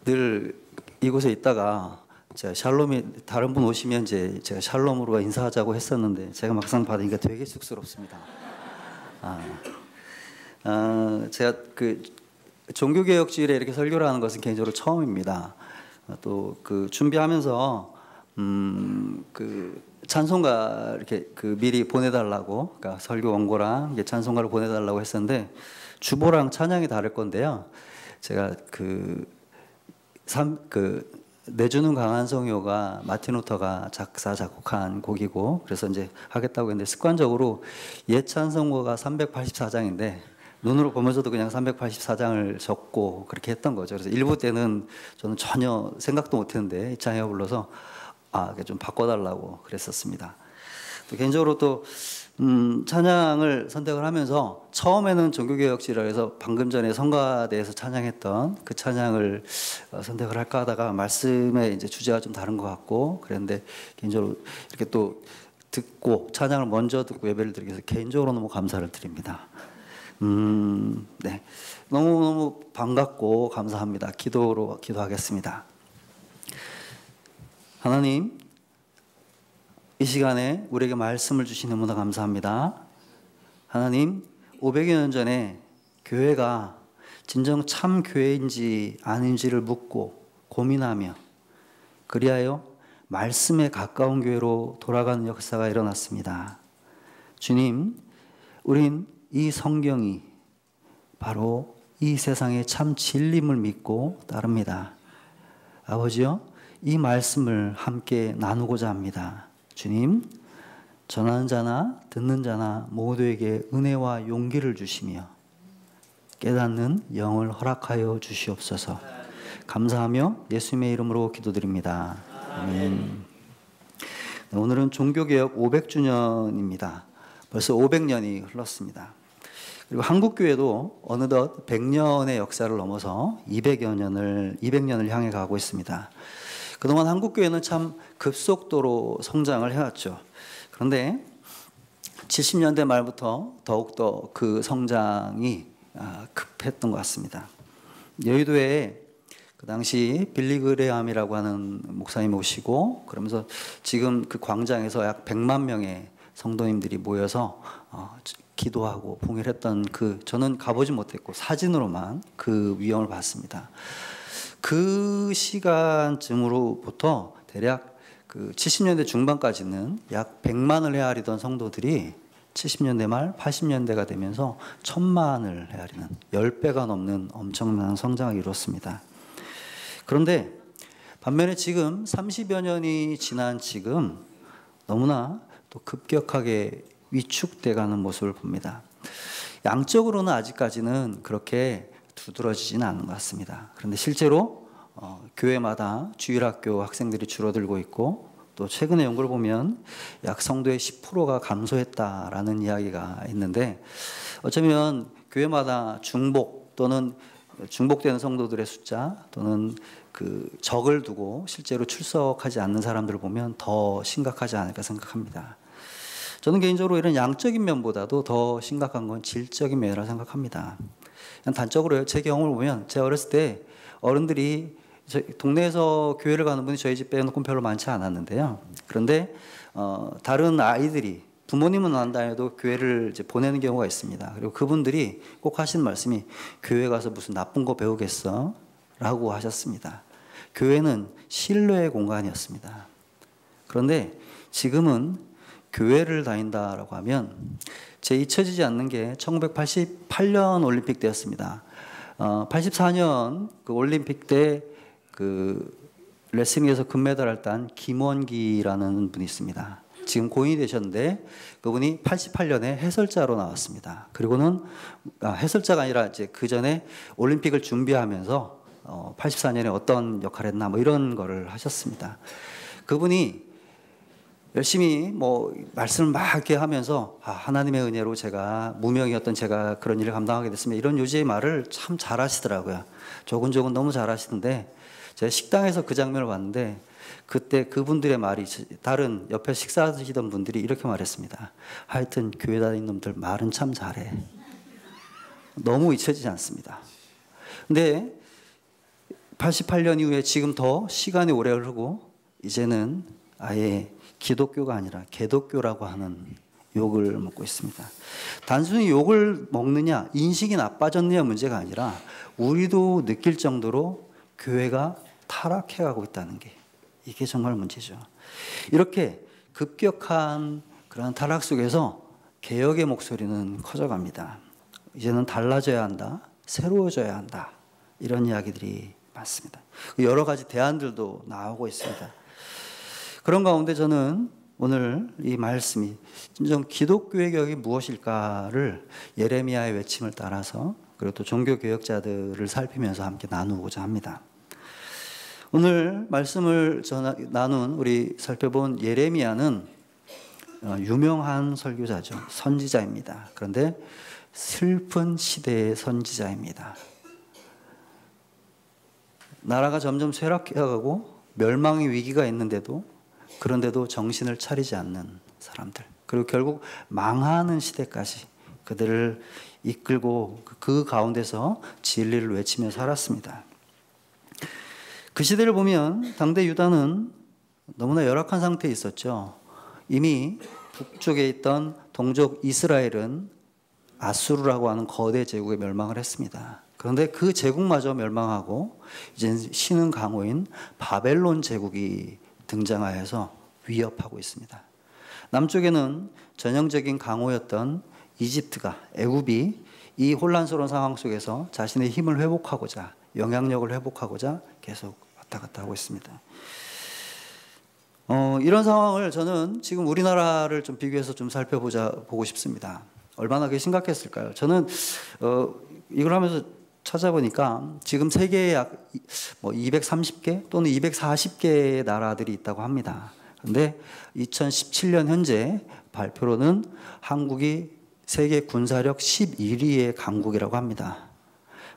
늘 이곳에 있다가 제가 샬롬이 다른 분 오시면 이제 제가 샬롬으로 인사하자고 했었는데 제가 막상 받으니까 되게 쑥스럽습니다. 제가 종교개혁주일에 이렇게 설교를 하는 것은 개인적으로 처음입니다. 또 준비하면서 찬송가 이렇게 미리 보내달라고, 그러니까 설교 원고랑 찬송가를 보내달라고 했었는데 주보랑 찬양이 다를 건데요. 제가 내주는 강한 성요가 마틴 루터가 작사 작곡한 곡이고, 그래서 이제 하겠다고 했는데 습관적으로 옛 찬송가가 384장인데 눈으로 보면서도 그냥 384장을 적고 그렇게 했던 거죠. 그래서 일부 때는 저는 전혀 생각도 못했는데 이창희가 불러서 좀 바꿔달라고 그랬었습니다. 또 개인적으로 또 찬양을 선택을 하면서 처음에는 종교개혁지라 해서 방금 전에 성가대에서 찬양했던 그 찬양을 선택을 할까 하다가 말씀의 이제 주제가 좀 다른 것 같고 그랬는데, 개인적으로 이렇게 또 듣고 찬양을 먼저 듣고 예배를 드리기 위해서 개인적으로 너무 감사를 드립니다. 네, 너무너무 반갑고 감사합니다. 기도하겠습여 하나님, 이 시간에 우리에게 말씀을 주시니 너무나 감사합니다. 하나님, 500여 년 전에 교회가 진정 참 교회인지 아닌지를 묻고 고민하며 그리하여 말씀에 가까운 교회로 돌아가는 역사가 일어났습니다. 주님, 우린 이 성경이 바로 이 세상의 참 진림을 믿고 따릅니다. 아버지요, 이 말씀을 함께 나누고자 합니다. 주님, 전하는 자나 듣는 자나 모두에게 은혜와 용기를 주시며 깨닫는 영을 허락하여 주시옵소서. 감사하며 예수님의 이름으로 기도드립니다. 아멘. 오늘은 종교개혁 500주년입니다. 벌써 500년이 흘렀습니다. 그리고 한국교회도 어느덧 100년의 역사를 넘어서 200년을 향해 가고 있습니다. 그동안 한국교회는 참 급속도로 성장을 해왔죠. 그런데 70년대 말부터 더욱더 그 성장이 급했던 것 같습니다. 여의도에 그 당시 빌리 그레함이라고 하는 목사님 오시고, 그러면서 지금 그 광장에서 약 100만 명의 성도님들이 모여서 기도하고 봉회를 했던 저는 가보지 못했고 사진으로만 그 위엄을 봤습니다. 그 시간쯤으로부터 대략 70년대 중반까지는 약 100만을 헤아리던 성도들이 70년대 말 80년대가 되면서 1000만을 헤아리는 10배가 넘는 엄청난 성장을 이뤘습니다. 그런데 반면에 지금 30여 년이 지난 지금 너무나 또 급격하게 위축돼가는 모습을 봅니다. 양적으로는 아직까지는 그렇게 두드러지지는 않은 것 같습니다. 그런데 실제로 교회마다 주일학교 학생들이 줄어들고 있고, 또 최근의 연구를 보면 약 성도의 10%가 감소했다라는 이야기가 있는데, 어쩌면 교회마다 중복 또는 중복되는 성도들의 숫자 또는 적을 두고 실제로 출석하지 않는 사람들을 보면 더 심각하지 않을까 생각합니다. 저는 개인적으로 이런 양적인 면보다도 더 심각한 건 질적인 면이라고 생각합니다. 단적으로 제 경험을 보면, 제가 어렸을 때 어른들이 동네에서 교회를 가는 분이 저희 집 빼놓고 별로 많지 않았는데요. 그런데 다른 아이들이, 부모님은 안 다녀도 교회를 이제 보내는 경우가 있습니다. 그리고 그분들이 꼭 하시는 말씀이 교회 가서 무슨 나쁜 거 배우겠어? 라고 하셨습니다. 교회는 신뢰의 공간이었습니다. 그런데 지금은 교회를 다닌다라고 하면 제 잊혀지지 않는 게 1988년 올림픽 때였습니다. 84년 그 올림픽 때 레슬링에서 금메달을 딴 김원기라는 분이 있습니다. 지금 고인이 되셨는데 그분이 88년에 해설자로 나왔습니다. 그리고는 해설자가 아니라 이제 그 전에 올림픽을 준비하면서 84년에 어떤 역할을 했나 이런 거를 하셨습니다. 그분이 열심히 말씀을 막 이렇게 하면서 하나님의 은혜로 제가 무명이었던 제가 그런 일을 감당하게 됐습니다, 이런 요지의 말을 참 잘하시더라고요. 조근조근 너무 잘하시는데 제가 식당에서 그 장면을 봤는데 그때 그분들의 말이, 다른 옆에 식사하시던 분들이 이렇게 말했습니다. 하여튼 교회 다니는 놈들 말은 참 잘해. 너무 잊혀지지 않습니다. 근데 88년 이후에 지금 더 시간이 오래 흐르고 이제는 아예 기독교가 아니라 개독교라고 하는 욕을 먹고 있습니다. 단순히 욕을 먹느냐, 인식이 나빠졌느냐 문제가 아니라 우리도 느낄 정도로 교회가 타락해가고 있다는 게, 이게 정말 문제죠. 이렇게 급격한 그런 타락 속에서 개혁의 목소리는 커져갑니다. 이제는 달라져야 한다, 새로워져야 한다, 이런 이야기들이 많습니다. 여러 가지 대안들도 나오고 있습니다. 그런 가운데 저는 오늘 이 말씀이 진정 기독교의 개혁이 무엇일까를 예레미야의 외침을 따라서, 그리고 또 종교개혁자들을 살피면서 함께 나누고자 합니다. 오늘 말씀을 우리 살펴본 예레미야는 유명한 설교자죠. 선지자입니다. 그런데 슬픈 시대의 선지자입니다. 나라가 점점 쇠락해가고 멸망의 위기가 있는데도, 그런데도 정신을 차리지 않는 사람들, 그리고 결국 망하는 시대까지 그들을 이끌고 그 가운데서 진리를 외치며 살았습니다. 그 시대를 보면 당대 유다는 너무나 열악한 상태에 있었죠. 이미 북쪽에 있던 동족 이스라엘은 아수르라고 하는 거대 제국에 멸망을 했습니다. 그런데 그 제국마저 멸망하고 이제 신흥 강호인 바벨론 제국이 등장하여서 위협하고 있습니다. 남쪽에는 전형적인 강호였던 이집트가, 애굽이 이 혼란스러운 상황 속에서 자신의 힘을 회복하고자, 영향력을 회복하고자 계속 왔다 갔다 하고 있습니다. 이런 상황을 저는 지금 우리나라를 좀 비교해서 좀 보고 싶습니다. 얼마나 그게 심각했을까요? 저는 이걸 하면서 찾아보니까 지금 세계에 약 230개 또는 240개의 나라들이 있다고 합니다. 그런데 2017년 현재 발표로는 한국이 세계 군사력 11위의 강국이라고 합니다.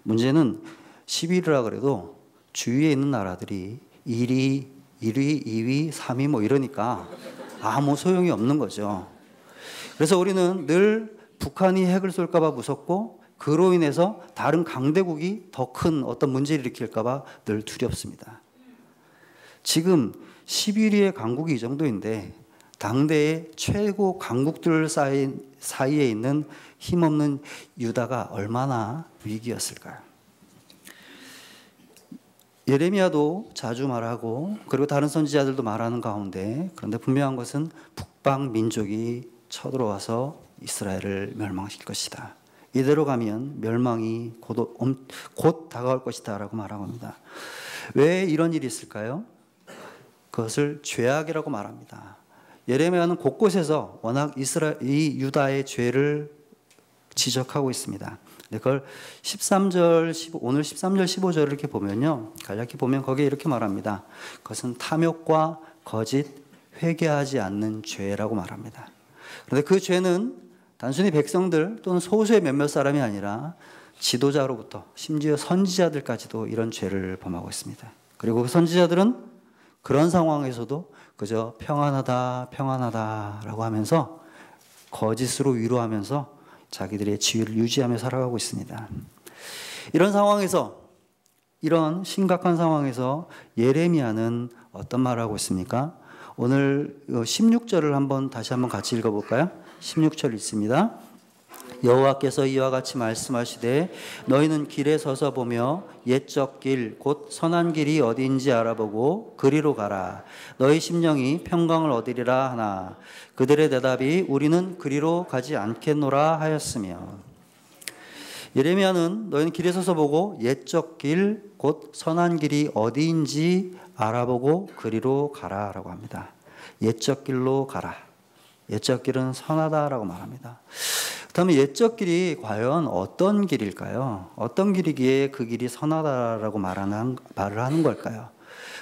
문제는 11위라 그래도 주위에 있는 나라들이 1위, 2위, 3위 이러니까 아무 소용이 없는 거죠. 그래서 우리는 늘 북한이 핵을 쏠까 봐 무섭고, 그로 인해서 다른 강대국이 더 큰 어떤 문제를 일으킬까 봐 늘 두렵습니다. 지금 11위의 강국이 이 정도인데 당대의 최고 강국들 사이에 있는 힘없는 유다가 얼마나 위기였을까요? 예레미야도 자주 말하고, 그리고 다른 선지자들도 말하는 가운데, 그런데 분명한 것은 북방 민족이 쳐들어와서 이스라엘을 멸망시킬 것이다. 이대로 가면 멸망이 곧 다가올 것이다 라고 말하고 합니다. 왜 이런 일이 있을까요? 그것을 죄악이라고 말합니다. 예레미야는 곳곳에서 워낙 이 유다의 죄를 지적하고 있습니다. 그걸 13절, 오늘 13절, 15절을 이렇게 보면요, 간략히 보면 거기에 이렇게 말합니다. 그것은 탐욕과 거짓, 회개하지 않는 죄라고 말합니다. 그런데 그 죄는 단순히 백성들 또는 소수의 몇몇 사람이 아니라 지도자로부터 심지어 선지자들까지도 이런 죄를 범하고 있습니다. 그리고 그 선지자들은 그런 상황에서도 그저 평안하다, 평안하다라고 하면서 거짓으로 위로하면서 자기들의 지위를 유지하며 살아가고 있습니다. 이런 상황에서, 이런 심각한 상황에서 예레미야는 어떤 말을 하고 있습니까? 오늘 16절을 다시 한번 같이 읽어볼까요? 16절 있습니다. 여호와께서 이와 같이 말씀하시되 너희는 길에 서서 보며 옛적 길 곧 선한 길이 어디인지 알아보고 그리로 가라. 너희 심령이 평강을 얻으리라 하나 그들의 대답이 우리는 그리로 가지 않겠노라 하였으며. 예레미야는 너희는 길에 서서 보고 옛적 길 곧 선한 길이 어디인지 알아보고 그리로 가라라고 합니다. 옛적 길로 가라. 옛적 길은 선하다라고 말합니다. 그렇다면 옛적 길이 과연 어떤 길일까요? 어떤 길이기에 그 길이 선하다라고 말을 하는 걸까요?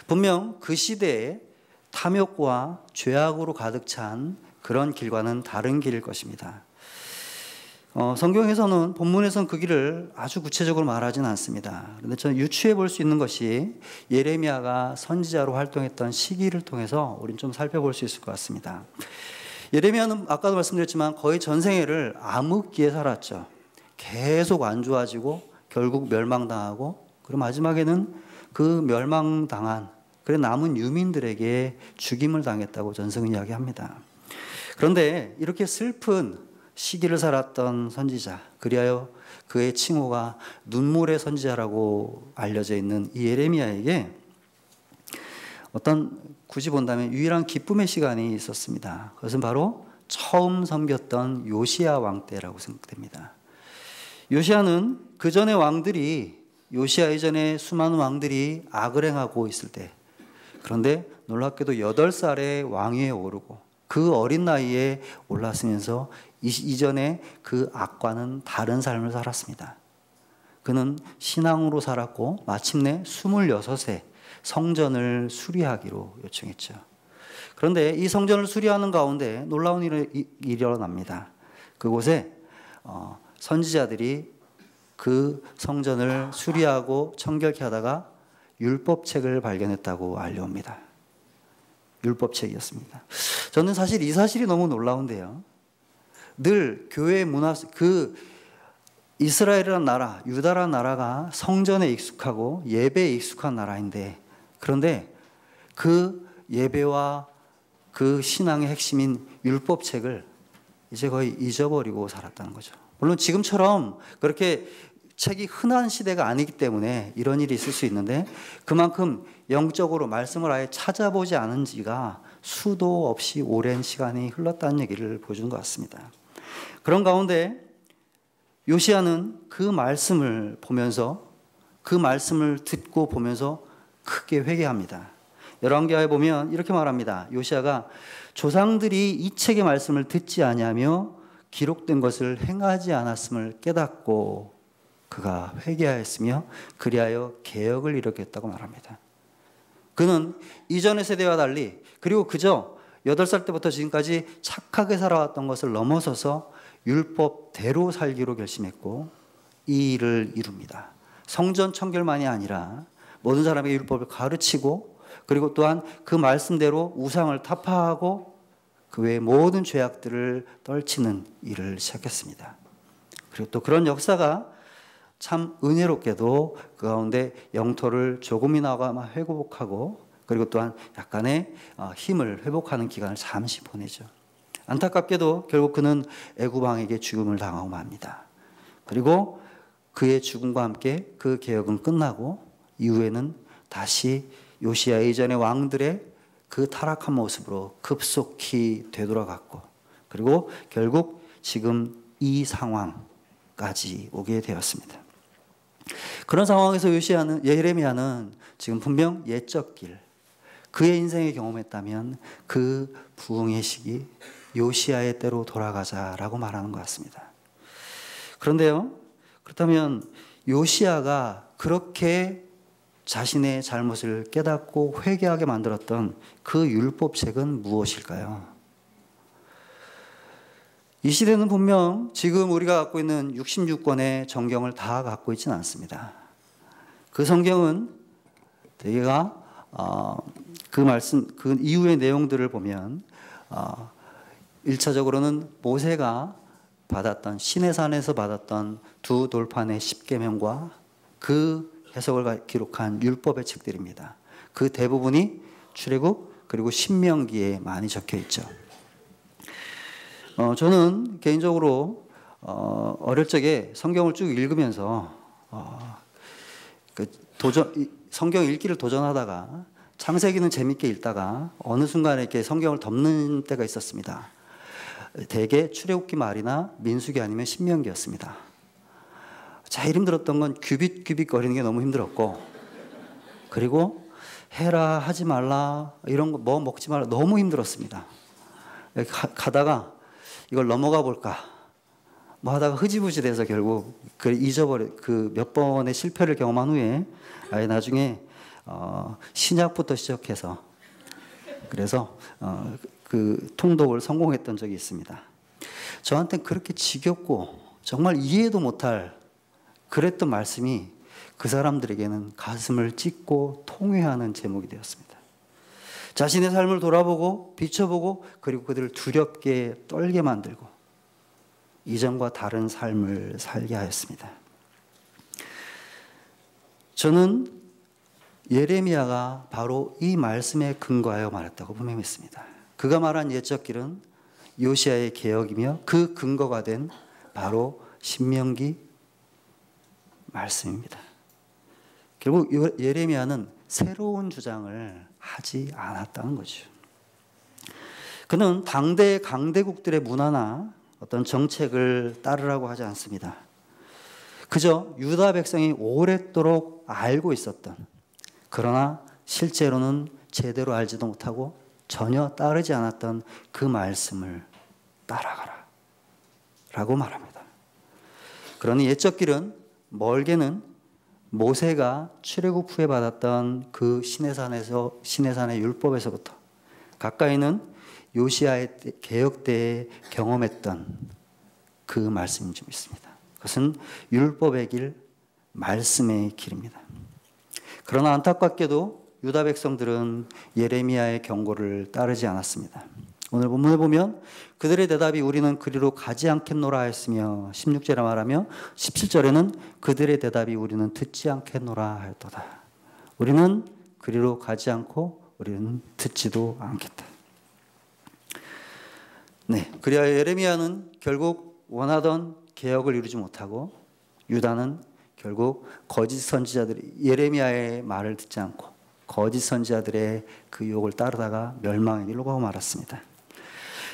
분명 그 시대에 탐욕과 죄악으로 가득 찬 그런 길과는 다른 길일 것입니다. 성경에서는, 본문에서는 그 길을 아주 구체적으로 말하지는 않습니다. 그런데 저는 유추해 볼 수 있는 것이 예레미야가 선지자로 활동했던 시기를 통해서 우리는 좀 살펴볼 수 있을 것 같습니다. 예레미야는 아까도 말씀드렸지만 거의 전생애를 암흑기에 살았죠. 계속 안 좋아지고 결국 멸망당하고, 그리고 마지막에는 그 멸망당한 그래 남은 유민들에게 죽임을 당했다고 전승은 이야기합니다. 그런데 이렇게 슬픈 시기를 살았던 선지자, 그리하여 그의 칭호가 눈물의 선지자라고 알려져 있는 이 예레미야에게 어떤 굳이 본다면 유일한 기쁨의 시간이 있었습니다. 그것은 바로 처음 섬겼던 요시야 왕 때라고 생각됩니다. 요시야는 그 전의 왕들이 요시야 이전에 수많은 왕들이 악을 행하고 있을 때, 그런데 놀랍게도 8살에 왕위에 오르고 그 어린 나이에 올랐으면서 이전에 그 악과는 다른 삶을 살았습니다. 그는 신앙으로 살았고 마침내 26세 성전을 수리하기로 요청했죠. 그런데 이 성전을 수리하는 가운데 놀라운 일이 일어납니다. 그곳에 선지자들이 그 성전을 수리하고 청결케 하다가 율법책을 발견했다고 알려옵니다. 율법책이었습니다. 저는 사실 이 사실이 너무 놀라운데요. 늘 교회 문화, 그 이스라엘이라는 나라, 유다라는 나라가 성전에 익숙하고 예배에 익숙한 나라인데, 그런데 그 예배와 그 신앙의 핵심인 율법책을 이제 거의 잊어버리고 살았다는 거죠. 물론 지금처럼 그렇게 책이 흔한 시대가 아니기 때문에 이런 일이 있을 수 있는데, 그만큼 영적으로 말씀을 아예 찾아보지 않은 지가 수도 없이 오랜 시간이 흘렀다는 얘기를 보여주는 것 같습니다. 그런 가운데 요시야는 그 말씀을 보면서, 그 말씀을 듣고 보면서 크게 회개합니다. 열왕기하에 보면 이렇게 말합니다. 요시야가 조상들이 이 책의 말씀을 듣지 아니하며 기록된 것을 행하지 않았음을 깨닫고 그가 회개하였으며 그리하여 개혁을 일으켰다고 말합니다. 그는 이전의 세대와 달리, 그리고 그저 8살 때부터 지금까지 착하게 살아왔던 것을 넘어서서 율법대로 살기로 결심했고 이 일을 이룹니다. 성전 청결만이 아니라 모든 사람에게 율법을 가르치고, 그리고 또한 그 말씀대로 우상을 타파하고 그 외의 모든 죄악들을 떨치는 일을 시작했습니다. 그리고 또 그런 역사가 참 은혜롭게도 그 가운데 영토를 조금이나마 회복하고, 그리고 또한 약간의 힘을 회복하는 기간을 잠시 보내죠. 안타깝게도 결국 그는 애굽 왕에게 죽음을 당하고 맙니다. 그리고 그의 죽음과 함께 그 개혁은 끝나고 이후에는 다시 요시야 이전의 왕들의 그 타락한 모습으로 급속히 되돌아갔고, 그리고 결국 지금 이 상황까지 오게 되었습니다. 그런 상황에서 예레미야는 지금 분명 옛적 길, 그의 인생에 경험했다면 그 부흥의 시기, 요시야의 때로 돌아가자라고 말하는 것 같습니다. 그런데요, 그렇다면 요시야가 그렇게 자신의 잘못을 깨닫고 회개하게 만들었던 그 율법책은 무엇일까요? 이 시대는 분명 지금 우리가 갖고 있는 66권의 정경을 다 갖고 있지는 않습니다. 그 성경은 대개가 그 말씀, 그 이후의 내용들을 보면 1차적으로는 모세가 받았던, 시내산에서 받았던 2 돌판의 10계명과 그 해석을 기록한 율법의 책들입니다. 그 대부분이 출애굽 그리고 신명기에 많이 적혀 있죠. 저는 개인적으로 어릴 적에 성경을 쭉 읽으면서 성경 읽기를 도전하다가 창세기는 재밌게 읽다가 어느 순간에 이렇게 성경을 덮는 때가 있었습니다. 대개 출애굽기 말이나 민수기 아니면 신명기였습니다. 제일 힘들었던 건 규빗 거리는 게 너무 힘들었고, 그리고 해라 하지 말라 이런 거 뭐 먹지 말라 너무 힘들었습니다. 가다가 이걸 넘어가 볼까 뭐 하다가 흐지부지 돼서 결국 그 몇 번의 실패를 경험한 후에 나중에 신약부터 시작해서 그래서 그 통독을 성공했던 적이 있습니다. 저한테는 그렇게 지겹고 정말 이해도 못할 그랬던 말씀이 그 사람들에게는 가슴을 찢고 통회하는 제목이 되었습니다. 자신의 삶을 돌아보고 비춰보고, 그리고 그들을 두렵게 떨게 만들고 이전과 다른 삶을 살게 하였습니다. 저는 예레미야가 바로 이 말씀에 근거하여 말했다고 분명히 믿습니다. 그가 말한 옛적 길은 요시야의 개혁이며 그 근거가 된 바로 신명기 말씀입니다. 결국 예레미야는 새로운 주장을 하지 않았다는 거죠. 그는 당대 강대국들의 문화나 어떤 정책을 따르라고 하지 않습니다. 그저 유다 백성이 오랫도록 알고 있었던, 그러나 실제로는 제대로 알지도 못하고 전혀 따르지 않았던 그 말씀을 따라가라 라고 말합니다. 그러니 옛적 길은 멀게는 모세가 출애굽 후에 받았던 그 시내산의 율법에서부터, 가까이는 요시야의 개혁 때에 경험했던 그 말씀인 줄 믿습니다. 그것은 율법의 길, 말씀의 길입니다. 그러나 안타깝게도 유다 백성들은 예레미야의 경고를 따르지 않았습니다. 오늘 본문을 보면 그들의 대답이 우리는 그리로 가지 않겠노라 하였으며, 16절에 말하며 17절에는 그들의 대답이 우리는 듣지 않겠노라 하였도다. 우리는 그리로 가지 않고 우리는 듣지도 않겠다. 네, 그리하여 예레미야는 결국 원하던 개혁을 이루지 못하고, 유다는 결국 거짓 선지자들이 예레미야의 말을 듣지 않고 거짓 선지자들의 그 유혹을 따르다가 멸망에 이르고 말았습니다.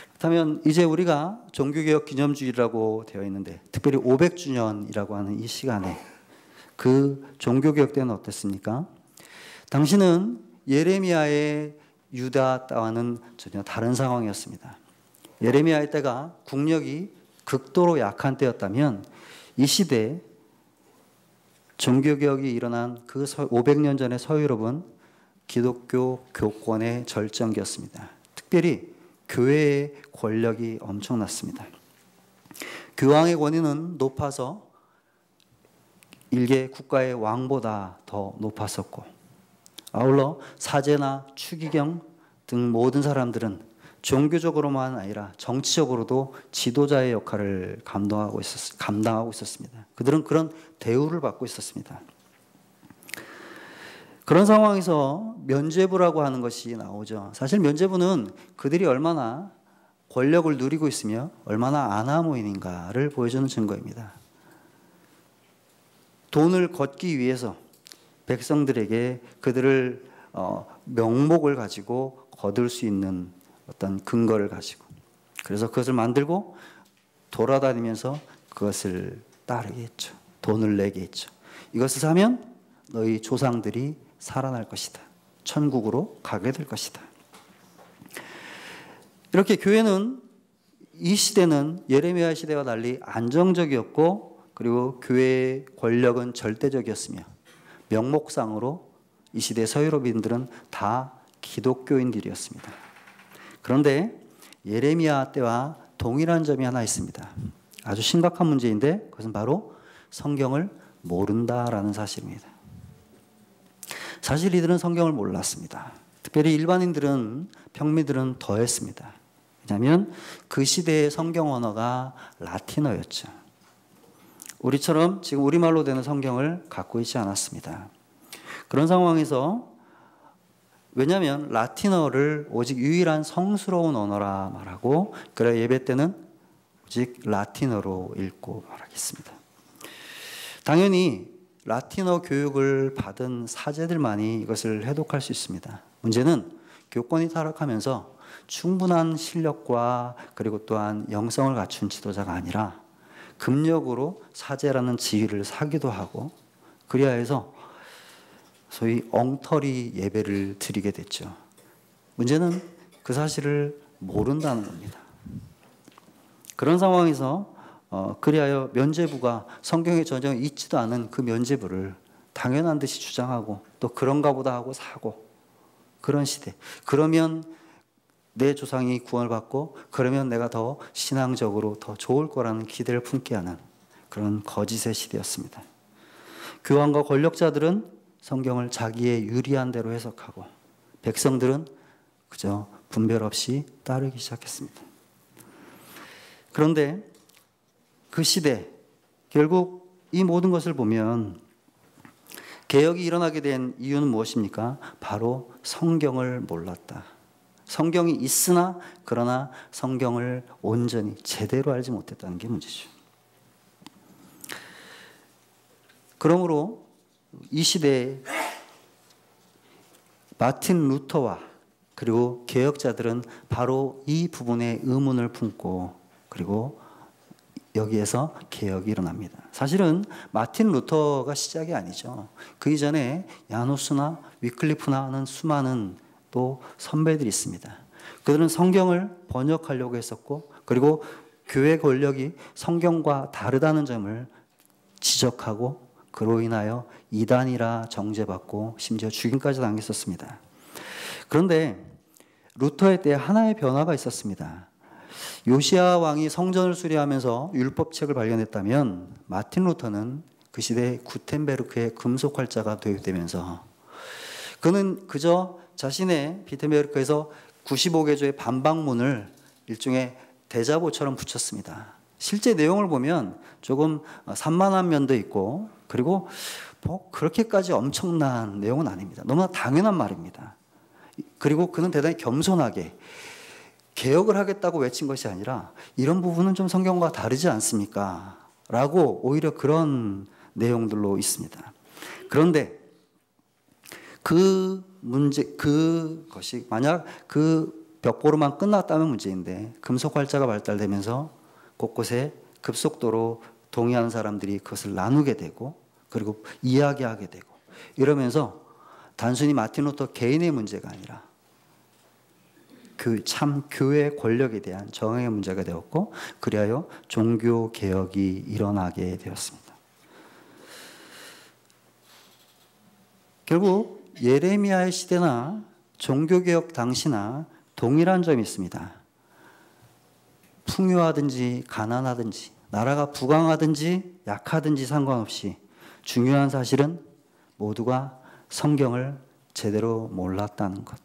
그렇다면 이제 우리가 종교개혁 기념주일이라고 되어 있는데, 특별히 500주년이라고 하는 이 시간에 그 종교개혁 때는 어땠습니까? 당시는 예레미야의 유다 때와는 전혀 다른 상황이었습니다. 예레미야의 때가 국력이 극도로 약한 때였다면, 이 시대에 종교개혁이 일어난 그 500년 전의 서유럽은 기독교 교권의 절정기였습니다. 특별히 교회의 권력이 엄청났습니다. 교황의 권위는 높아서 일개 국가의 왕보다 더 높았었고, 아울러 사제나 추기경 등 모든 사람들은 종교적으로만 아니라 정치적으로도 지도자의 역할을 감당하고 있었습니다. 그들은 그런 대우를 받고 있었습니다. 그런 상황에서 면죄부라고 하는 것이 나오죠. 사실 면죄부는 그들이 얼마나 권력을 누리고 있으며 얼마나 아나무인인가를 보여주는 증거입니다. 돈을 걷기 위해서 백성들에게 그들을 명목을 가지고 거둘 수 있는 어떤 근거를 가지고, 그래서 그것을 만들고 돌아다니면서 그것을 따르게 했죠. 돈을 내게 했죠. 이것을 사면 너희 조상들이 살아날 것이다. 천국으로 가게 될 것이다. 이렇게 교회는, 이 시대는 예레미야 시대와 달리 안정적이었고, 그리고 교회의 권력은 절대적이었으며, 명목상으로 이 시대 서유럽인들은 다 기독교인들이었습니다. 그런데 예레미야 때와 동일한 점이 하나 있습니다. 아주 심각한 문제인데, 그것은 바로 성경을 모른다라는 사실입니다. 사실 이들은 성경을 몰랐습니다. 특별히 일반인들은, 평민들은 더했습니다. 왜냐하면 그 시대의 성경 언어가 라틴어였죠. 우리처럼 지금 우리말로 되는 성경을 갖고 있지 않았습니다. 그런 상황에서, 왜냐하면 라틴어를 오직 유일한 성스러운 언어라 말하고, 그래 예배 때는 오직 라틴어로 읽고 말하겠습니다. 당연히 라틴어 교육을 받은 사제들만이 이것을 해독할 수 있습니다. 문제는 교권이 타락하면서 충분한 실력과 그리고 또한 영성을 갖춘 지도자가 아니라 금력으로 사제라는 지위를 사기도 하고, 그리하여서 소위 엉터리 예배를 드리게 됐죠. 문제는 그 사실을 모른다는 겁니다. 그런 상황에서 그리하여 면죄부가 성경에 전혀 있지도 않은 그 면죄부를 당연한 듯이 주장하고, 또 그런가 보다 하고 사고, 그런 시대. 그러면 내 조상이 구원을 받고, 그러면 내가 더 신앙적으로 더 좋을 거라는 기대를 품게 하는 그런 거짓의 시대였습니다. 교황과 권력자들은 성경을 자기의 유리한 대로 해석하고, 백성들은 그저 분별 없이 따르기 시작했습니다. 그런데 그 시대, 결국 이 모든 것을 보면 개혁이 일어나게 된 이유는 무엇입니까? 바로 성경을 몰랐다. 성경이 있으나 그러나 성경을 온전히 제대로 알지 못했다는 게 문제죠. 그러므로 이 시대에 마틴 루터와 그리고 개혁자들은 바로 이 부분에 의문을 품고 그리고 여기에서 개혁이 일어납니다. 사실은 마틴 루터가 시작이 아니죠. 그 이전에 야누스나 위클리프나 하는 수많은 또 선배들이 있습니다. 그들은 성경을 번역하려고 했었고 그리고 교회 권력이 성경과 다르다는 점을 지적하고 그로 인하여 이단이라 정죄받고 심지어 죽임까지 당했었습니다. 그런데 루터의 때에 하나의 변화가 있었습니다. 요시야 왕이 성전을 수리하면서 율법책을 발견했다면 마틴 루터는 그 시대 구텐베르크의 금속 활자가 되면서 그는 그저 자신의 비텐베르크에서 95개조의 반박문을 일종의 대자보처럼 붙였습니다. 실제 내용을 보면 조금 산만한 면도 있고 그리고 뭐 그렇게까지 엄청난 내용은 아닙니다. 너무나 당연한 말입니다. 그리고 그는 대단히 겸손하게 개혁을 하겠다고 외친 것이 아니라 이런 부분은 좀 성경과 다르지 않습니까? 라고 오히려 그런 내용들로 있습니다. 그런데 그것이 만약 그 벽보로만 끝났다면 문제인데 금속 활자가 발달되면서 곳곳에 급속도로 동의하는 사람들이 그것을 나누게 되고 그리고 이야기하게 되고 이러면서 단순히 마틴 루터 개인의 문제가 아니라 그 참 교회 권력에 대한 정의의 문제가 되었고 그리하여 종교 개혁이 일어나게 되었습니다. 결국 예레미야의 시대나 종교 개혁 당시나 동일한 점이 있습니다. 풍요하든지 가난하든지 나라가 부강하든지 약하든지 상관없이 중요한 사실은 모두가 성경을 제대로 몰랐다는 것.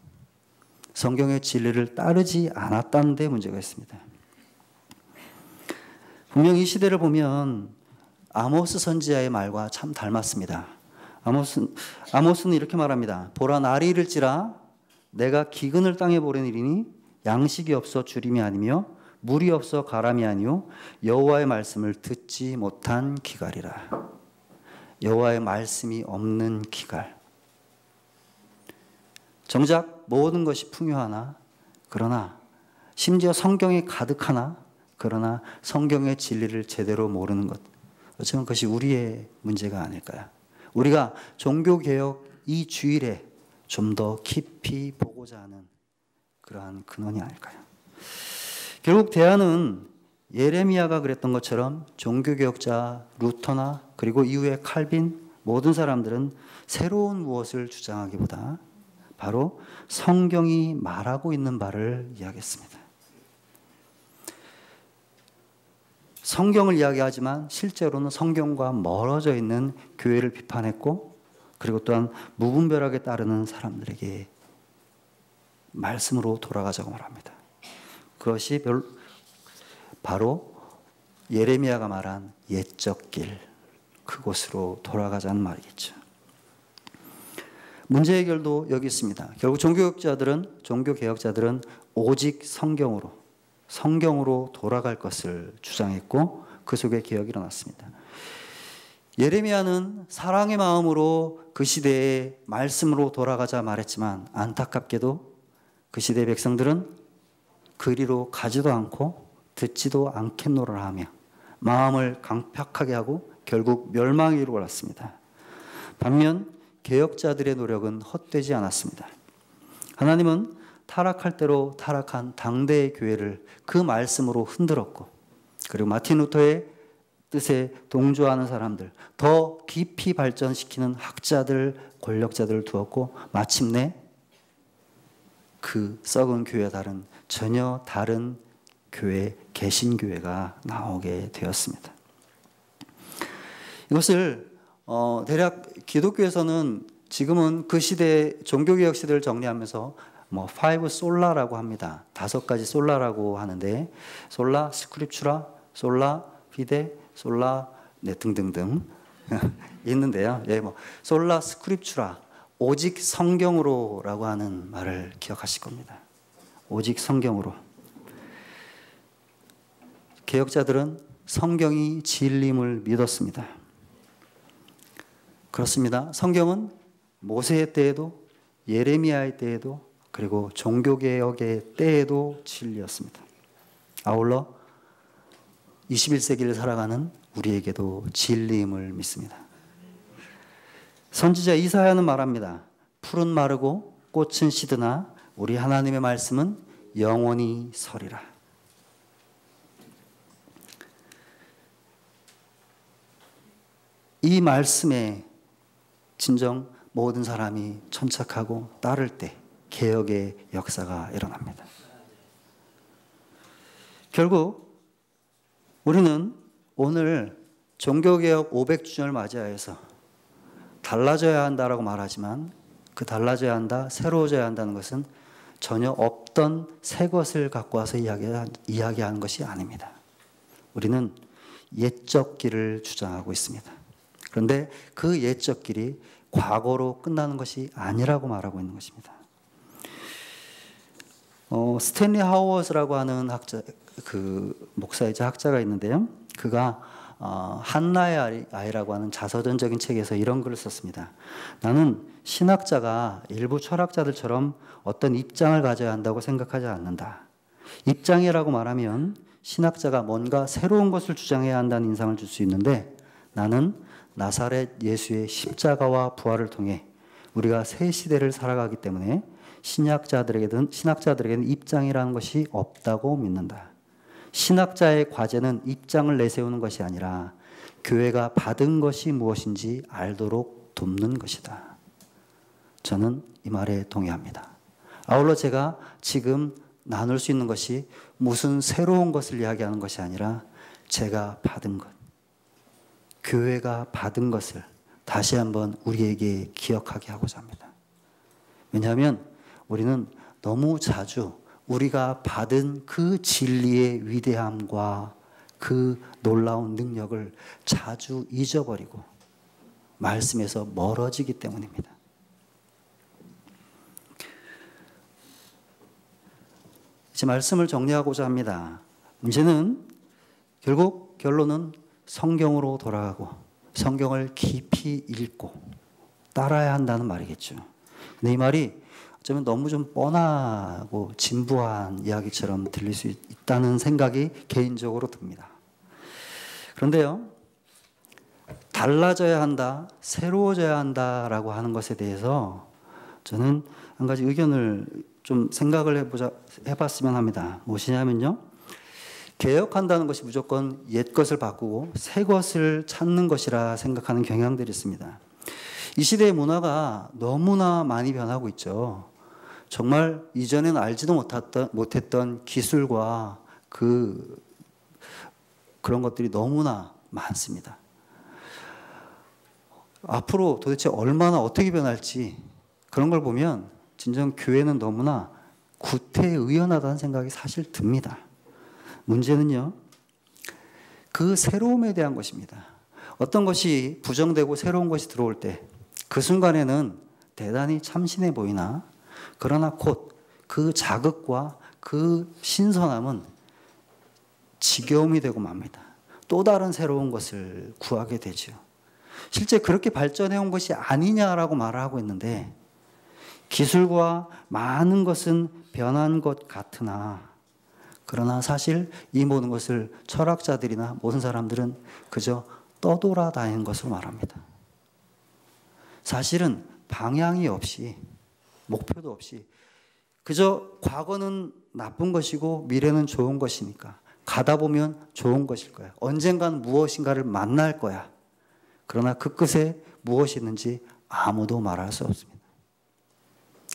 성경의 진리를 따르지 않았다는 데 문제가 있습니다. 분명 이 시대를 보면 아모스 선지자의 말과 참 닮았습니다. 아모스는 이렇게 말합니다. 보라 날이 이를지라 내가 기근을 땅에 보내리니 양식이 없어 주림이 아니며 물이 없어 가람이 아니요 여호와의 말씀을 듣지 못한 기갈이라. 여호와의 말씀이 없는 기갈. 정작 모든 것이 풍요하나 그러나 심지어 성경이 가득하나 그러나 성경의 진리를 제대로 모르는 것. 어쩌면 그것이 우리의 문제가 아닐까요? 우리가 종교개혁 이 주일에 좀 더 깊이 보고자 하는 그러한 근원이 아닐까요? 결국 대안은 예레미야가 그랬던 것처럼 종교개혁자 루터나 그리고 이후에 칼빈 모든 사람들은 새로운 무엇을 주장하기보다 바로 성경이 말하고 있는 바를 이야기했습니다. 성경을 이야기하지만 실제로는 성경과 멀어져 있는 교회를 비판했고 그리고 또한 무분별하게 따르는 사람들에게 말씀으로 돌아가자고 말합니다. 그것이 바로 예레미야가 말한 옛적 길, 그곳으로 돌아가자는 말이겠죠. 문제 해결도 여기 있습니다. 결국 종교개혁자들은 오직 성경으로 돌아갈 것을 주장했고 그 속에 개혁이 일어났습니다. 예레미야는 사랑의 마음으로 그 시대의 말씀으로 돌아가자 말했지만 안타깝게도 그 시대의 백성들은 그리로 가지도 않고 듣지도 않겠노라 하며 마음을 강팍하게 하고 결국 멸망에 이르렀습니다. 반면 개혁자들의 노력은 헛되지 않았습니다. 하나님은 타락할 대로 타락한 당대의 교회를 그 말씀으로 흔들었고 그리고 마틴 루터의 뜻에 동조하는 사람들, 더 깊이 발전시키는 학자들, 권력자들을 두었고 마침내 그 썩은 교회와 다른 전혀 다른 교회, 개신교회가 나오게 되었습니다. 이것을 대략 기독교에서는 지금은 그 시대 종교개혁 시대를 정리하면서 파이브 솔라라고 합니다. 5가지 솔라라고 하는데 솔라 스크립추라, 솔라 피데, 솔라 등등등 있는데요. 예, 뭐 솔라 스크립추라, 오직 성경으로라고 하는 말을 기억하실 겁니다. 오직 성경으로. 개혁자들은 성경이 진리임을 믿었습니다. 그렇습니다. 성경은 모세의 때에도, 예레미야의 때에도, 그리고 종교개혁의 때에도 진리였습니다. 아울러 21세기를 살아가는 우리에게도 진리임을 믿습니다. 선지자 이사야는 말합니다. 풀은 마르고 꽃은 시드나 우리 하나님의 말씀은 영원히 서리라. 이 말씀에 진정 모든 사람이 천착하고 따를 때 개혁의 역사가 일어납니다. 결국 우리는 오늘 종교개혁 500주년을 맞이하여서 달라져야 한다라고 말하지만 그 달라져야 한다, 새로워져야 한다는 것은 전혀 없던 새 것을 갖고 와서 이야기하는 것이 아닙니다. 우리는 옛적 길을 주장하고 있습니다. 그런데 그 옛적 길이 과거로 끝나는 것이 아니라고 말하고 있는 것입니다. 스탠리 하워즈라고 하는 목사이자 학자가 있는데요. 그가 한나의 아이라고 하는 자서전적인 책에서 이런 글을 썼습니다. 나는 신학자가 일부 철학자들처럼 어떤 입장을 가져야 한다고 생각하지 않는다. 입장이라고 말하면 신학자가 뭔가 새로운 것을 주장해야 한다는 인상을 줄 수 있는데 나는 나사렛 예수의 십자가와 부활을 통해 우리가 새 시대를 살아가기 때문에 신학자들에게는 입장이라는 것이 없다고 믿는다. 신학자의 과제는 입장을 내세우는 것이 아니라 교회가 받은 것이 무엇인지 알도록 돕는 것이다. 저는 이 말에 동의합니다. 아울러 제가 지금 나눌 수 있는 것이 무슨 새로운 것을 이야기하는 것이 아니라 제가 받은 것, 교회가 받은 것을 다시 한번 우리에게 기억하게 하고자 합니다. 왜냐하면 우리는 너무 자주 우리가 받은 그 진리의 위대함과 그 놀라운 능력을 자주 잊어버리고 말씀에서 멀어지기 때문입니다. 이제 말씀을 정리하고자 합니다. 문제는 결국 결론은 성경으로 돌아가고 성경을 깊이 읽고 따라야 한다는 말이겠죠. 근데 이 말이 어쩌면 너무 좀 뻔하고 진부한 이야기처럼 들릴 수 있다는 생각이 개인적으로 듭니다. 그런데요, 달라져야 한다, 새로워져야 한다라고 하는 것에 대해서 저는 한 가지 의견을 좀 생각을 해봤으면 합니다. 무엇이냐면요, 개혁한다는 것이 무조건 옛 것을 바꾸고 새 것을 찾는 것이라 생각하는 경향들이 있습니다. 이 시대의 문화가 너무나 많이 변하고 있죠. 정말 이전에는 알지도 못했던 기술과 그런 것들이 너무나 많습니다. 앞으로 도대체 얼마나 어떻게 변할지 그런 걸 보면 진정 교회는 너무나 구태의연하다는 생각이 사실 듭니다. 문제는요, 그 새로움에 대한 것입니다. 어떤 것이 부정되고 새로운 것이 들어올 때 그 순간에는 대단히 참신해 보이나 그러나 곧 그 자극과 그 신선함은 지겨움이 되고 맙니다. 또 다른 새로운 것을 구하게 되죠. 실제 그렇게 발전해 온 것이 아니냐라고 말을 하고 있는데 기술과 많은 것은 변한 것 같으나 그러나 사실 이 모든 것을 철학자들이나 모든 사람들은 그저 떠돌아다니는 것으로 말합니다. 사실은 방향이 없이 목표도 없이 그저 과거는 나쁜 것이고 미래는 좋은 것이니까 가다 보면 좋은 것일 거야. 언젠가는 무엇인가를 만날 거야. 그러나 그 끝에 무엇이 있는지 아무도 말할 수 없습니다.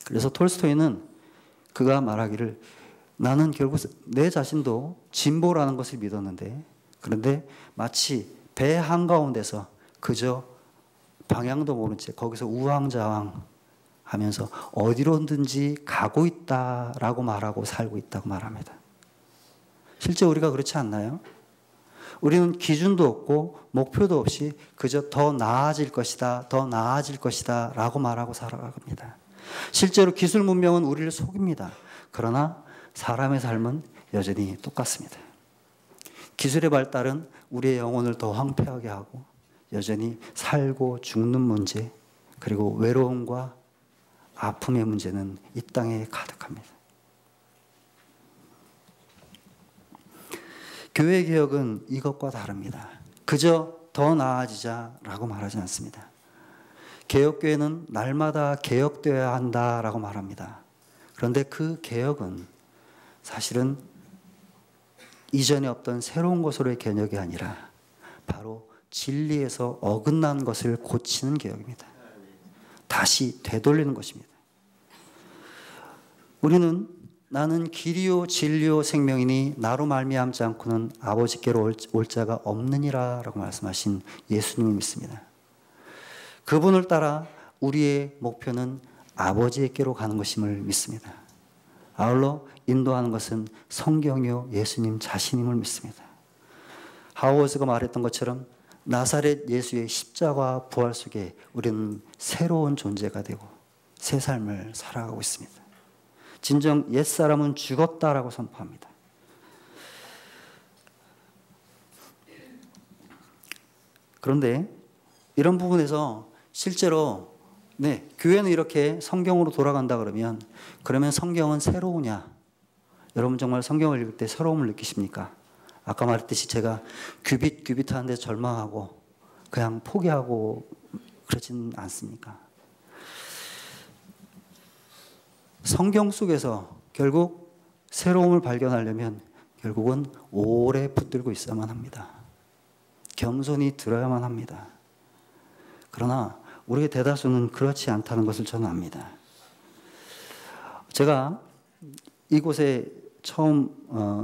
그래서 톨스토이는 그가 말하기를 나는 결국 내 자신도 진보라는 것을 믿었는데 그런데 마치 배 한가운데서 그저 방향도 모른 채 거기서 우왕좌왕 하면서 어디로든지 가고 있다라고 말하고 살고 있다고 말합니다. 실제 우리가 그렇지 않나요? 우리는 기준도 없고 목표도 없이 그저 더 나아질 것이다, 더 나아질 것이다 라고 말하고 살아갑니다. 실제로 기술 문명은 우리를 속입니다. 그러나 사람의 삶은 여전히 똑같습니다. 기술의 발달은 우리의 영혼을 더 황폐하게 하고 여전히 살고 죽는 문제, 그리고 외로움과 아픔의 문제는 이 땅에 가득합니다. 교회 개혁은 이것과 다릅니다. 그저 더 나아지자라고 말하지 않습니다. 개혁교회는 날마다 개혁되어야 한다라고 말합니다. 그런데 그 개혁은 사실은 이전에 없던 새로운 것으로의 개혁이 아니라 바로 진리에서 어긋난 것을 고치는 개혁입니다. 다시 되돌리는 것입니다. 우리는 나는 길이요 진리요 생명이니 나로 말미암지 않고는 아버지께로 올 자가 없느니라 라고 말씀하신 예수님을 믿습니다. 그분을 따라 우리의 목표는 아버지께로 가는 것임을 믿습니다. 아울러 인도하는 것은 성경이요 예수님 자신임을 믿습니다. 하워즈가 말했던 것처럼 나사렛 예수의 십자가 부활 속에 우리는 새로운 존재가 되고 새 삶을 살아가고 있습니다. 진정 옛사람은 죽었다라고 선포합니다. 그런데 이런 부분에서 실제로 교회는 이렇게 성경으로 돌아간다 그러면 성경은 새로우냐? 여러분 정말 성경을 읽을 때 새로움을 느끼십니까? 아까 말했듯이 제가 규빗 하는 데 절망하고 그냥 포기하고 그러진 않습니까? 성경 속에서 결국 새로움을 발견하려면 결국은 오래 붙들고 있어야만 합니다. 겸손히 들어야만 합니다. 그러나 우리의 대다수는 그렇지 않다는 것을 저는 압니다. 제가 이곳에 처음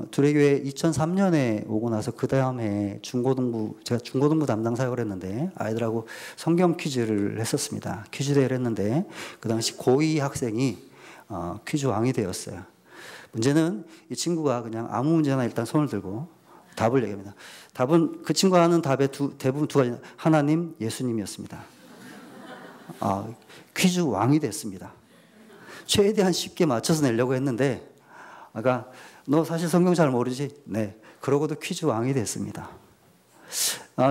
두레교회 2003년에 오고 나서 그 다음에 제가 중고등부 담당 사역을 했는데 아이들하고 성경 퀴즈를 했었습니다. 퀴즈 대회를 했는데 그 당시 고2 학생이 퀴즈 왕이 되었어요. 문제는 이 친구가 그냥 아무 문제나 일단 손을 들고 답을 얘기합니다. 답은 그 친구가 하는 답의 대부분 두 가지, 하나님, 예수님이었습니다. 퀴즈 왕이 됐습니다. 최대한 쉽게 맞춰서 내려고 했는데 아까 너 사실 성경 잘 모르지? 네. 그러고도 퀴즈 왕이 됐습니다.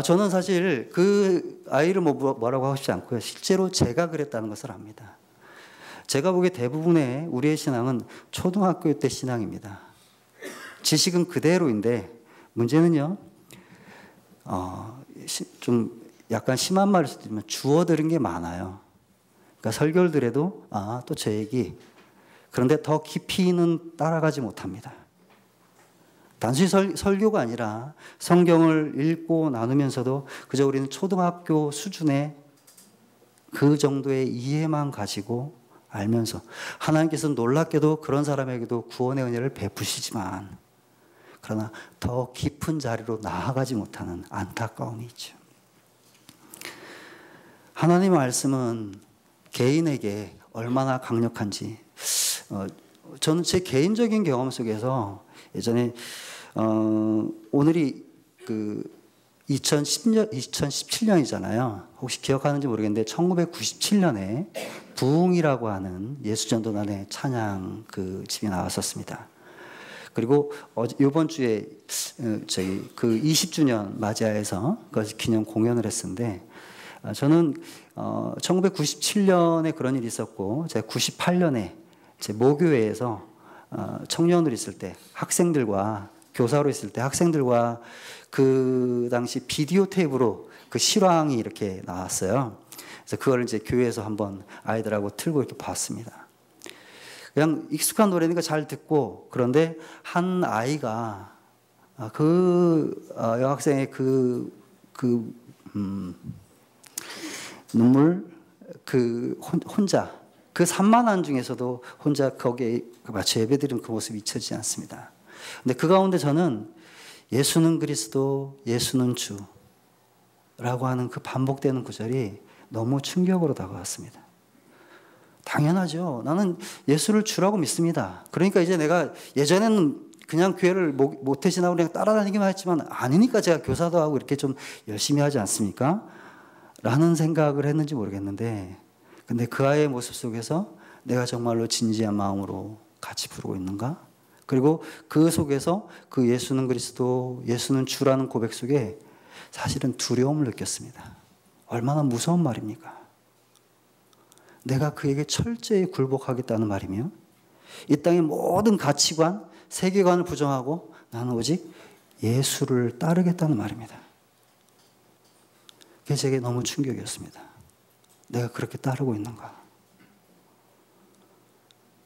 저는 사실 그 아이를 뭐라고 하고 싶지 않고요. 실제로 제가 그랬다는 것을 압니다. 제가 보기에 대부분의 우리의 신앙은 초등학교 때 신앙입니다. 지식은 그대로인데 문제는요. 좀 약간 심한 말일 수도 있지만 주워들은 게 많아요. 그러니까 설교를 들어도 또 제 얘기. 그런데 더 깊이는 따라가지 못합니다. 단순히 설교가 아니라 성경을 읽고 나누면서도 그저 우리는 초등학교 수준의 그 정도의 이해만 가지고 알면서 하나님께서는 놀랍게도 그런 사람에게도 구원의 은혜를 베푸시지만 그러나 더 깊은 자리로 나아가지 못하는 안타까움이 있죠. 하나님의 말씀은 개인에게 얼마나 강력한지 저는 제 개인적인 경험 속에서 예전에 오늘이 그 2017년이잖아요. 혹시 기억하는지 모르겠는데 1997년에 부흥이라고 하는 예수전도단의 찬양 그 집이 나왔었습니다. 그리고 이번 주에 저희 그 20주년 맞이하여서 그 기념 공연을 했었는데 저는 1997년에 그런 일이 있었고 제가 98년에 제 모교회에서 청년으로 있을 때 학생들과 교사로 있을 때 학생들과 그 당시 비디오 테이프로 그 실황이 이렇게 나왔어요. 그래서 그걸 이제 교회에서 한번 아이들하고 틀고 이렇게 봤습니다. 그냥 익숙한 노래니까 잘 듣고 그런데 한 아이가 그 여학생의 눈물 혼자 그 산만한 중에서도 혼자 거기에 마치 예배드리는 그 모습이 잊혀지지 않습니다. 근데 그 가운데 저는 예수는 그리스도, 예수는 주라고 하는 그 반복되는 구절이 너무 충격으로 다가왔습니다. 당연하죠. 나는 예수를 주라고 믿습니다. 그러니까 이제 내가 예전에는 그냥 교회를 모태신앙으로 그냥 따라다니기만 했지만 아니니까 제가 교사도 하고 이렇게 좀 열심히 하지 않습니까? 라는 생각을 했는지 모르겠는데, 근데 그 아이의 모습 속에서 내가 정말로 진지한 마음으로 같이 부르고 있는가? 그리고 그 속에서 그 예수는 그리스도, 예수는 주라는 고백 속에 사실은 두려움을 느꼈습니다. 얼마나 무서운 말입니까? 내가 그에게 철저히 굴복하겠다는 말이며, 이 땅의 모든 가치관, 세계관을 부정하고 나는 오직 예수를 따르겠다는 말입니다. 그게 제게 너무 충격이었습니다. 내가 그렇게 따르고 있는가?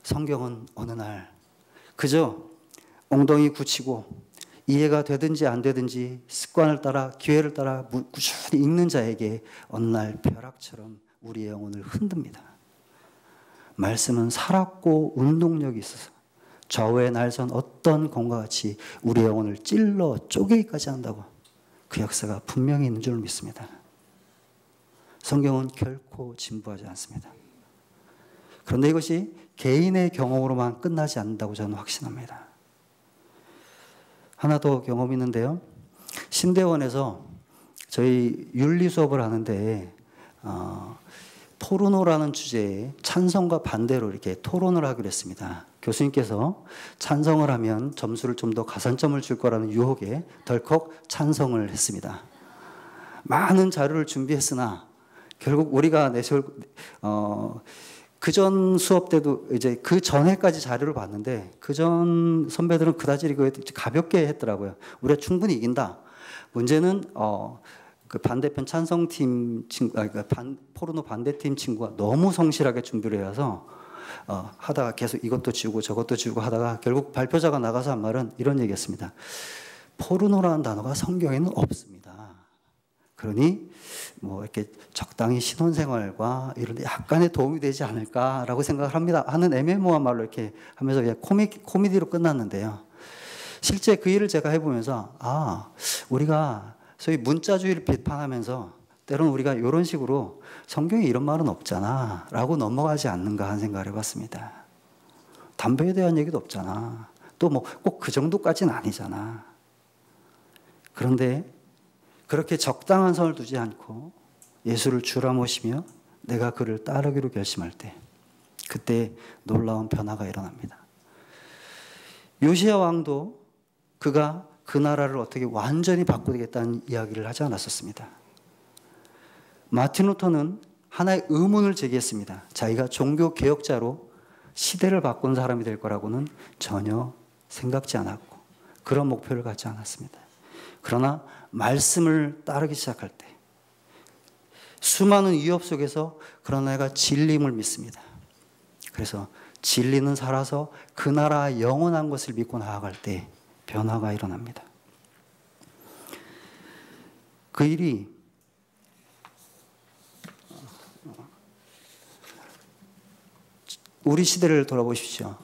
성경은 어느 날 그저 엉덩이 굳히고 이해가 되든지 안 되든지 습관을 따라 기회를 따라 꾸준히 읽는 자에게 어느 날 벼락처럼 우리의 영혼을 흔듭니다. 말씀은 살았고 운동력이 있어서 좌우에 날선 어떤 검과 같이 우리의 영혼을 찔러 쪼개기까지 한다고 그 역사가 분명히 있는 줄 믿습니다. 성경은 결코 진부하지 않습니다. 그런데 이것이 개인의 경험으로만 끝나지 않는다고 저는 확신합니다. 하나 더 경험이 있는데요. 신대원에서 저희 윤리 수업을 하는데 토론호라는 주제에 찬성과 반대로 이렇게 토론을 하기로 했습니다. 교수님께서 찬성을 하면 점수를 좀 더 가산점을 줄 거라는 유혹에 덜컥 찬성을 했습니다. 많은 자료를 준비했으나 결국 우리가 그전 수업 때도 이제 그 전에까지 자료를 봤는데 그전 선배들은 그다지 이거 가볍게 했더라고요. 우리가 충분히 이긴다. 문제는 그 반대편 찬성팀 친구, 그러니까 포르노 반대팀 친구가 너무 성실하게 준비를 해서 하다가 계속 이것도 지우고 저것도 지우고 하다가 결국 발표자가 나가서 한 말은 이런 얘기였습니다. 포르노라는 단어가 성경에는 없습니다. 그러니 뭐 이렇게 적당히 신혼생활과 이런 데 약간의 도움이 되지 않을까라고 생각을 합니다. 하는 애매모호한 말로 이렇게 하면서 그냥 코미디로 끝났는데요. 실제 그 일을 제가 해보면서 우리가 소위 문자주의를 비판하면서 때로는 우리가 이런 식으로 성경에 이런 말은 없잖아 라고 넘어가지 않는가 하는 생각을 해봤습니다. 담배에 대한 얘기도 없잖아. 또 뭐 꼭 그 정도까지는 아니잖아. 그런데 그렇게 적당한 선을 두지 않고 예수를 주라 모시며 내가 그를 따르기로 결심할 때 그때 놀라운 변화가 일어납니다. 요시야 왕도 그가 그 나라를 어떻게 완전히 바꾸겠다는 이야기를 하지 않았었습니다. 마틴 루터는 하나의 의문을 제기했습니다. 자기가 종교 개혁자로 시대를 바꾼 사람이 될 거라고는 전혀 생각지 않았고 그런 목표를 갖지 않았습니다. 그러나 말씀을 따르기 시작할 때 수많은 위협 속에서 그러나 내가 진리임을 믿습니다. 그래서 진리는 살아서 그 나라의 영원한 것을 믿고 나아갈 때 변화가 일어납니다. 그 일이 우리 시대를 돌아보십시오.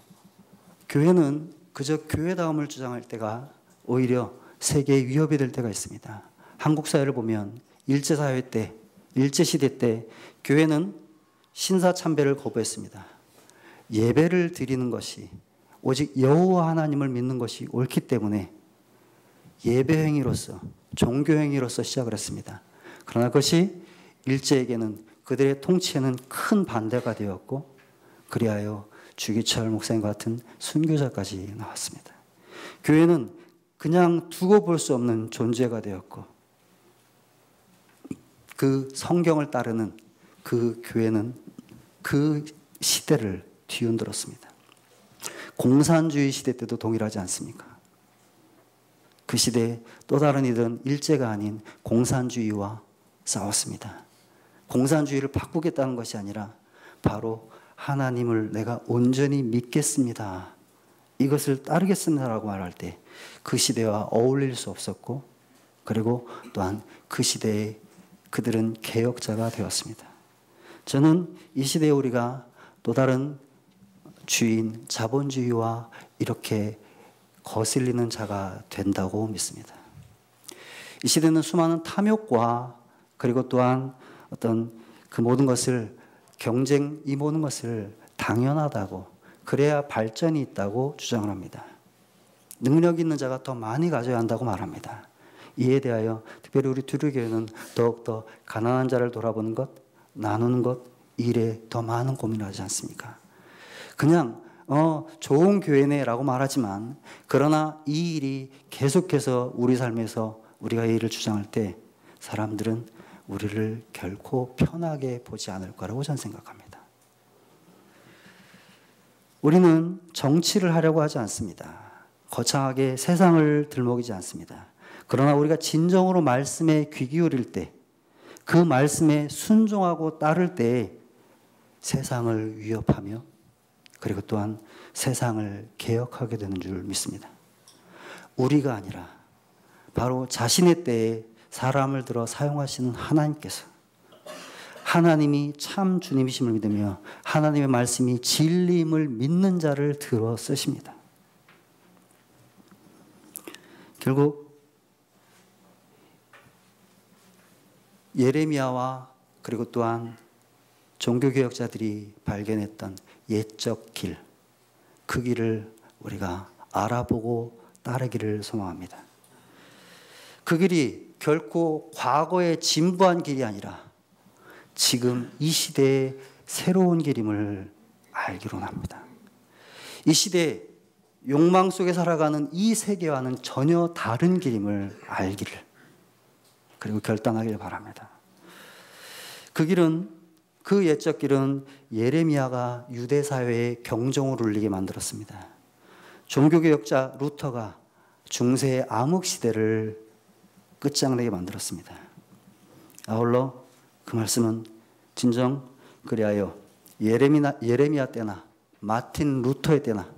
교회는 그저 교회다움을 주장할 때가 오히려 세계의 위협이 될 때가 있습니다. 한국 사회를 보면 일제사회 때, 일제시대 때 교회는 신사참배를 거부했습니다. 예배를 드리는 것이 오직 여호와 하나님을 믿는 것이 옳기 때문에 예배행위로서 종교행위로서 시작을 했습니다. 그러나 그것이 일제에게는 그들의 통치에는 큰 반대가 되었고 그리하여 주기철 목사님 같은 순교자까지 나왔습니다. 교회는 그냥 두고 볼 수 없는 존재가 되었고 그 성경을 따르는 그 교회는 그 시대를 뒤흔들었습니다. 공산주의 시대 때도 동일하지 않습니까? 그 시대에 또 다른 이들은 일제가 아닌 공산주의와 싸웠습니다. 공산주의를 바꾸겠다는 것이 아니라 바로 하나님을 내가 온전히 믿겠습니다. 이것을 따르겠습니다라고 말할 때 그 시대와 어울릴 수 없었고 그리고 또한 그 시대에 그들은 개혁자가 되었습니다. 저는 이 시대에 우리가 또 다른 주인, 자본주의와 이렇게 거슬리는 자가 된다고 믿습니다. 이 시대는 수많은 탐욕과 그리고 또한 어떤 그 모든 것을 경쟁, 이 모든 것을 당연하다고 그래야 발전이 있다고 주장을 합니다. 능력 있는 자가 더 많이 가져야 한다고 말합니다. 이에 대하여 특별히 우리 두류교회는 더욱더 가난한 자를 돌아보는 것, 나누는 것, 일에 더 많은 고민을 하지 않습니까? 그냥 좋은 교회네라고 말하지만 그러나 이 일이 계속해서 우리 삶에서 우리가 이 일을 주장할 때 사람들은 우리를 결코 편하게 보지 않을 거라고 저는 생각합니다. 우리는 정치를 하려고 하지 않습니다. 거창하게 세상을 들먹이지 않습니다. 그러나 우리가 진정으로 말씀에 귀 기울일 때, 그 말씀에 순종하고 따를 때 세상을 위협하며 그리고 또한 세상을 개혁하게 되는 줄 믿습니다. 우리가 아니라 바로 자신의 때에 사람을 들어 사용하시는 하나님께서, 하나님이 참 주님이심을 믿으며 하나님의 말씀이 진리임을 믿는 자를 들어 쓰십니다. 결국 예레미야와 그리고 또한 종교개혁자들이 발견했던 옛적 길, 그 길을 우리가 알아보고 따르기를 소망합니다. 그 길이 결코 과거의 진부한 길이 아니라 지금 이 시대의 새로운 길임을 알기로 합니다. 이 시대에 욕망 속에 살아가는 이 세계와는 전혀 다른 길임을 알기를, 그리고 결단하기를 바랍니다. 그 옛적 길은 예레미야가 유대 사회의 경종을 울리게 만들었습니다. 종교개혁자 루터가 중세의 암흑 시대를 끝장내게 만들었습니다. 아울러 그 말씀은 진정 그리하여 예레미야 때나 마틴 루터의 때나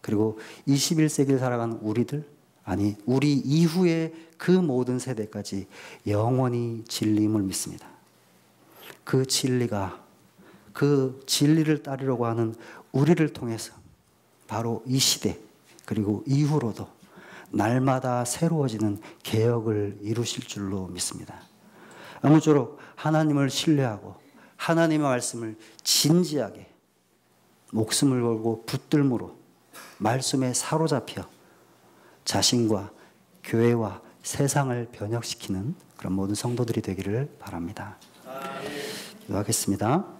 그리고 21세기를 살아가는 우리들, 아니 우리 이후의 그 모든 세대까지 영원히 진리임을 믿습니다. 그 진리가, 그 진리를 따르려고 하는 우리를 통해서 바로 이 시대 그리고 이후로도 날마다 새로워지는 개혁을 이루실 줄로 믿습니다. 아무쪼록 하나님을 신뢰하고 하나님의 말씀을 진지하게 목숨을 걸고 붙들므로 말씀에 사로잡혀 자신과 교회와 세상을 변혁시키는 그런 모든 성도들이 되기를 바랍니다. 기도하겠습니다.